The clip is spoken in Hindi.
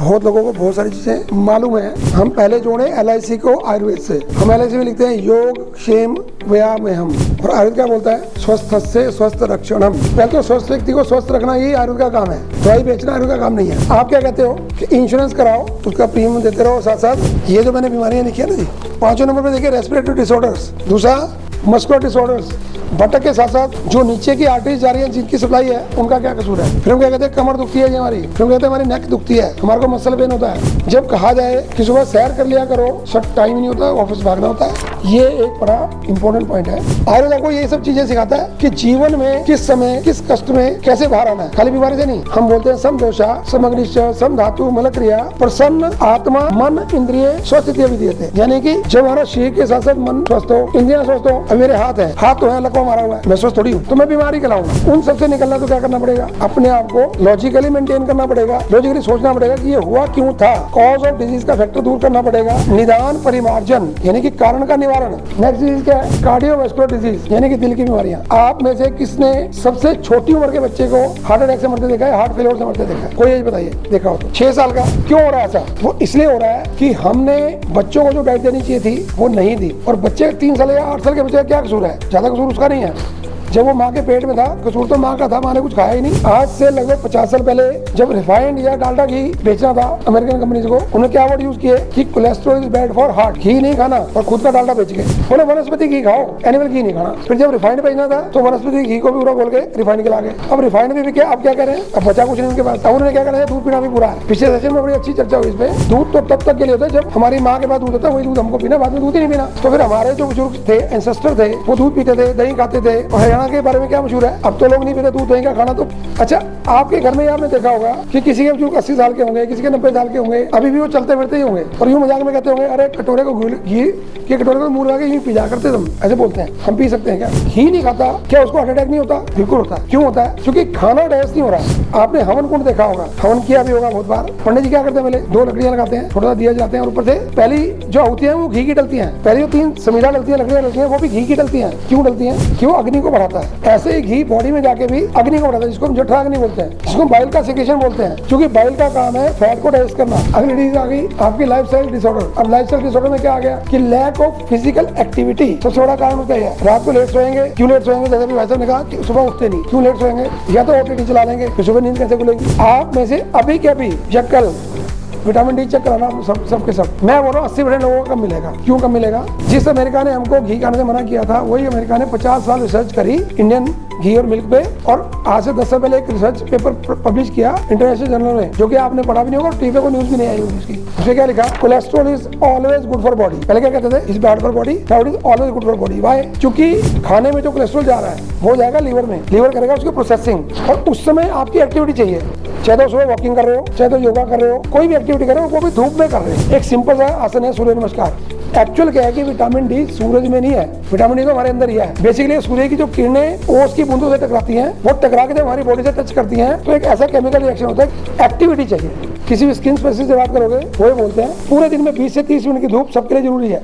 बहुत लोगों को बहुत सारी चीजें मालूम है। हम पहले जोड़े LIC को आयुर्वेद से। हम LIC में लिखते हैं योग क्षेम व्यायाम, और आयुर्वेद क्या बोलता है? स्वस्थ से स्वस्थ रक्षणम। पहले तो स्वस्थ व्यक्ति को स्वस्थ रखना यही आयुर्वेद का काम है। दवाई बेचना आयुर्वेद का काम नहीं है। आप क्या कहते हो कि इंश्योरेंस कराओ, उसका प्रीमियम देते रहो, साथ साथ ये जो मैंने बीमारियां लिखी है ना जी, 5वें नंबर पे देखिए रेस्पिरेटरी डिसऑर्डर्स, दूसरा मस्कुलर डिसऑर्डर्स, बटक के साथ साथ जो नीचे की आर्टरीज जा रही है जिनकी सप्लाई है उनका क्या कसूर है? फिर हम क्या कहते हैं? कमर दुखती है हमारी, फिर हम कहते हैं हमारी नेक दुखती है, हमारे को मसल पेन होता है। जब कहा जाए कि सुबह सैर कर लिया करो, सब टाइम ही नहीं होता, ऑफिस भागना होता है। ये एक बड़ा इंपॉर्टेंट पॉइंट है। आयुर्वेद आपको ये सब चीजें सिखाता है कि जीवन में किस समय किस कष्ट में कैसे बाहर आना है, खाली बीमारी से नहीं। हम बोलते हैं सम दोषा सम अग्निश्च सम धातु मल क्रिया प्रसन्न आत्मा मन इंद्रिय स्वस्थित विधीयते, यानी कि जब हमारा शरीर के साथ साथ मन स्वस्थ हो, इंद्रियां स्वस्थ हो। अब मेरे हाथ है, हाथ तो है, लकवा मारा हुआ है, मैं स्वस्थ थोड़ी हूँ, तो मैं बीमारी कहलाऊंगा। उन सबसे निकलना तो क्या करना पड़ेगा? अपने आप को लॉजिकली मेंटेन करना पड़ेगा, लॉजिकली सोचना पड़ेगा कि ये हुआ क्यों था, कॉज ऑफ डिजीज का फैक्टर दूर करना पड़ेगा, निदान परिमार्जन यानी कि कारण का निवारण। नेक्स्ट डिजीज क्या है? कार्डियोवैस्कुलर डिजीज यानी कि दिल की बीमारियां। आप में से किसने सबसे छोटी उम्र के बच्चे को हार्ट अटैक से मरते देखा है, हार्ट फेलियर से मरते देखा है? कोई एज बताइए, देखा हो तो। 6 साल का। क्यों हो रहा है ऐसा? वो इसलिए हो रहा है कि हमने बच्चों को जो डाइट देनी चाहिए थी वो नहीं दी, और बच्चे 3 साल या 8 साल के बच्चे का क्या कसूर है? ज्यादा कसूर उसका नहीं है। जब वो माँ के पेट में था, कसूर तो माँ का था, माँ ने कुछ खाया ही नहीं। आज से लगभग 50 साल पहले जब रिफाइंड या डालडा घी बेचना था अमेरिकन कंपनीज को, उन्होंने क्या वर्ड यूज किए कि cholesterol is bad for heart, घी नहीं खाना, और खुद का डालडा बेच गए। बोले वनस्पति घी खाओ, एनिमल घी नहीं खाना। फिर जब रिफाइंड बेचना था तो वनस्पति घी को भी पूरा बोल के रिफाइंड के लागे। अब रिफाइंड में भी क्या, अब क्या कह रहे हैं? अब बचा कुछ नहीं उनके पास। अब उन्होंने क्या करा? दूध पीना भी पूरा है। पिछले सेशन में बड़ी अच्छी चर्चा हुई इस पे। दूध तो तब तक के लिए होता है जब हमारी माँ के पास दूध होता है, वही दूध हमको पीना, बाद में दूध ही नहीं पीना। तो फिर हमारे जो बुजुर्ग थे, एंसेस्टर थे, वो दूध पीते थे, दही खाते थे। और हरियाणा के बारे में क्या मशहूर है? अब तो लोग नहीं पीते दूध दही का खाना। तो अच्छा, आपके घर में आपने देखा होगा कि किसी के बुजुर्ग 80 साल के होंगे, किसी के 90 साल के होंगे, अभी भी वो चलते फिरते ही होंगे, और यूं मजाक में कहते होंगे अरे कटोरे को घी के कटोरे को मुंह लगा के यूं पी जा करते तुम, ऐसे बोलते हैं। हम पी सकते हैं क्या? घी नहीं खाता क्या उसको हार्ट अटैक नहीं होता? बिल्कुल होता है। क्यों होता है? क्योंकि खाना डाइजेस्ट नहीं हो रहा है। आपने हवन कुंड देखा होगा, हवन किया भी होगा बहुत बार। पंडित जी क्या करते हैं? पहले 2 लकड़ियां लगाते हैं, थोड़ा सा दिया जाते हैं, और ऊपर से पहली जो होती है वो घी की डलती है। पहली जो 3 समीरा डलती है, लकड़ियां डलती है, वो भी घी की डलती है। क्यों डलती है? क्यों? अग्नि को बढ़ाता है। ऐसे ही घी बॉडी में जाके भी अग्नि को बढ़ाता है, जिसको हम जठराग्नि बोलते हैं, जिसको बाइल का सेक्रेशन बोलते हैं। क्योंकि बाइल का काम है फैट को डाइजेस्ट करना। अगली डिजीज आ गई आपकी लाइफस्टाइल डिसऑर्डर। अब लाइफस्टाइल डिसऑर्डर में क्या आ गया कि लैक ऑफ फिजिकल एक्टिविटी सबसे बड़ा कारण होता है। रात को लेट सोएंगे। क्यों लेट सोएंगे? जैसे भी भाई साहब ने कहा कि सुबह उठते नहीं। क्यों लेट सोएंगे? या तो OTT चला लेंगे, फिर सुबह नींद कैसे खुलेगी? आप में से अभी के अभी या कल विटामिन डी चेक कराना सब के सब। मैं बोल रहा हूँ 80% लोगों को कम मिलेगा। क्यों कम मिलेगा? जिस अमेरिका ने हमको घी खाने से मना किया था, वही अमेरिका ने 50 साल रिसर्च करी इंडियन घी और मिल्क पे, और आज से 10 साल पहले एक रिसर्च पेपर पब्लिश किया इंटरनेशनल जर्नल में, जो कि आपने पढ़ा भी नहीं होगा, टीवी को न्यूज भी नहीं आई होगी उसकी। उसमें क्या लिखा? Cholesterol is always good for body. पहले क्या कहते थे? Is bad for body, now it is always good for body. Why? क्योंकि खाने में जो कोलेस्ट्रॉल जा रहा है वो जाएगा लीवर में, लीवर करेगा उसकी प्रोसेसिंग, और उस समय आपकी एक्टिविटी चाहिए। चाहे तो सुबह वॉकिंग कर रहे हो, चाहे तो योगा कर रहे हो, कोई भी एक्टिविटी कर रहे हो, वो भी धूप में कर रहे हो। एक सिंपल सा आसन है सूर्य नमस्कार। एक्चुअल क्या है कि विटामिन डी सूरज में नहीं है, विटामिन डी तो हमारे अंदर ही है। बेसिकली सूर्य की जो किरणें ओस की बूंदों से टकराती हैं, वो टकरा के जब हमारी बॉडी से टच करती हैं तो एक ऐसा केमिकल रिएक्शन होता है। एक्टिविटी चाहिए। किसी भी स्किन स्पेशलिस्ट से बात करोगे वो बोलते हैं पूरे दिन में 20 से 30 मिनट की धूप सबके लिए जरूरी है।